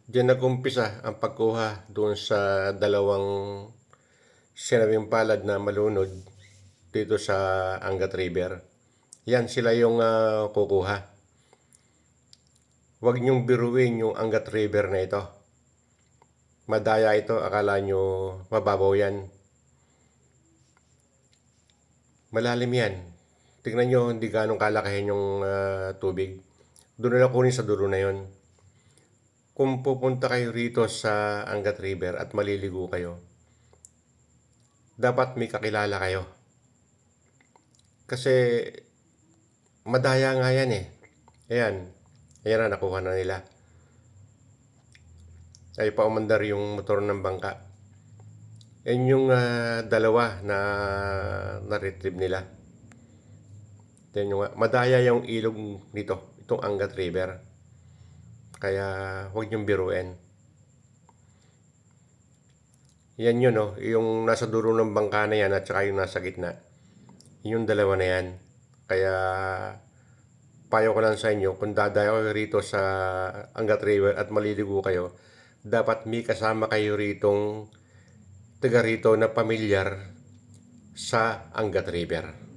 Diyan nag-umpisa ang pagkuha doon sa dalawang sinabing palad na malunod dito sa Angat River. Yan sila yung kukuha. Huwag niyong biruin yung Angat River na ito. Madaya ito, akala nyo mababaw yan. Malalim yan. Tingnan nyo, hindi ganong kalakihin yung tubig. Doon na kunin sa dulo na yon. Kung pupunta kayo rito sa Angat River at maliligo kayo, dapat may kakilala kayo. Kasi madaya nga yan eh. Ayan. Ayan na, nakuha na nila. Ay paumandar yung motor ng bangka. Yan yung dalawa na na-retrieve nila. Yan yung, madaya yung ilog nito, itong Angat River. Kaya huwag niyong biruin. Yan yun, no? Yung nasa dulo ng bangka na yan at saka yung nasa gitna. Yung dalawa na yan. Kaya payo ko lang sa inyo, kung dadayo kayo rito sa Angat River at maliligo kayo, dapat may kasama kayo ritong taga rito na pamilyar sa Angat River.